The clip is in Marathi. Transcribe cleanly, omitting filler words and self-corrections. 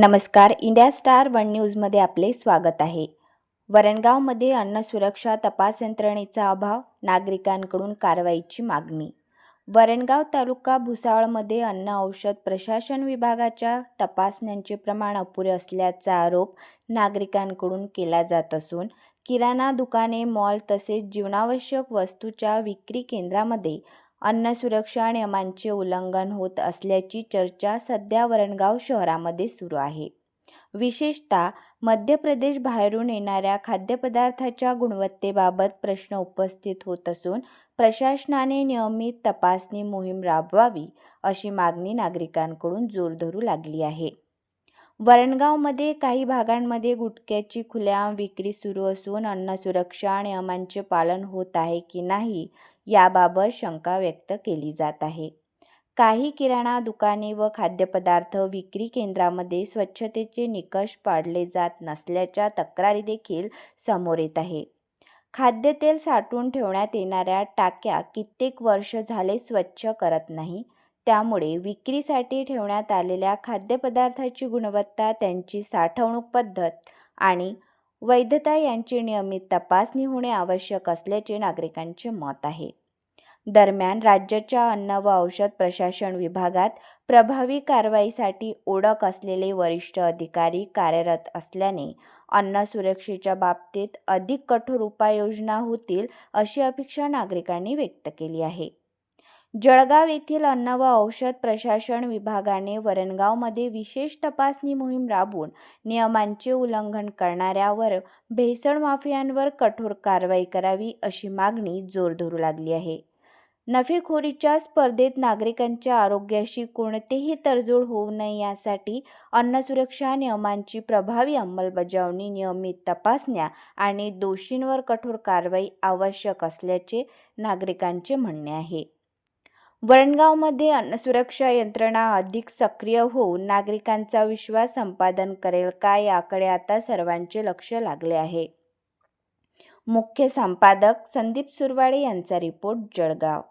नमस्कार. इंडिया स्टार वन न्यूजमध्ये आपले स्वागत आहे. वरणगावमध्ये अन्न सुरक्षा तपास यंत्रणेचा अभाव, नागरिकांकडून कारवाईची मागणी. वरणगाव तालुका भुसावळमध्ये अन्न औषध प्रशासन विभागाच्या तपासण्यांचे प्रमाण अपुरे असल्याचा आरोप नागरिकांकडून केला जात असून किराणा दुकाने, मॉल तसेच जीवनावश्यक वस्तूच्या विक्री केंद्रामध्ये अन्न सुरक्षा नियमांचे उल्लंघन होत असल्याची चर्चा सध्या वरणगाव शहरामध्ये सुरू आहे. विशेषतः मध्य प्रदेश बाहेरून येणाऱ्या खाद्यपदार्थाच्या गुणवत्तेबाबत प्रश्न उपस्थित होत असून प्रशासनाने नियमित तपासणी मोहीम राबवावी अशी मागणी नागरिकांकडून जोर धरू लागली आहे. वरणगावमध्ये काही भागांमध्ये गुटख्याची खुलेआम विक्री सुरू असून अन्न सुरक्षा नियमांचे पालन होत आहे की नाही याबाबत शंका व्यक्त केली जात आहे. काही किराणा दुकाने व खाद्यपदार्थ विक्री केंद्रामध्ये स्वच्छतेचे निकष पाळले जात नसल्याच्या तक्रारी देखील समोर येत आहे. खाद्यतेल साठवून ठेवण्यात येणाऱ्या टाक्या कित्येक वर्ष झाले स्वच्छ करत नाही, त्यामुळे विक्रीसाठी ठेवण्यात आलेल्या खाद्यपदार्थाची गुणवत्ता, त्यांची साठवणूक पद्धत आणि वैधता यांची नियमित तपासणी होणे आवश्यक असल्याचे नागरिकांचे मत आहे. दरम्यान राज्याच्या अन्न व औषध प्रशासन विभागात प्रभावी कारवाईसाठी ओळख असलेले वरिष्ठ अधिकारी कार्यरत असल्याने अन्न सुरक्षेच्या बाबतीत अधिक कठोर उपाययोजना होतील अशी अपेक्षा नागरिकांनी व्यक्त केली आहे. जळगाव येथील अन्न व औषध प्रशासन विभागाने वरणगावमध्ये विशेष तपासणी मोहीम राबवून नियमांचे उल्लंघन करणाऱ्यावर, भेसळ माफियांवर कठोर कारवाई करावी अशी मागणी जोर धरू लागली आहे. नफेखोरीच्या स्पर्धेत नागरिकांच्या आरोग्याशी कोणतेही तडजोड होऊ नये यासाठी अन्न सुरक्षा नियमांची प्रभावी अंमलबजावणी, नियमित तपासण्या आणि दोषींवर कठोर कारवाई आवश्यक असल्याचे नागरिकांचे म्हणणे आहे. वरणगावमध्ये अन्न सुरक्षा यंत्रणा अधिक सक्रिय होऊन नागरिकांचा विश्वास संपादन करेल का याकडे आता सर्वांचे लक्ष लागले आहे. मुख्य संपादक संदीप सुरवाडे यांचा रिपोर्ट, जळगाव.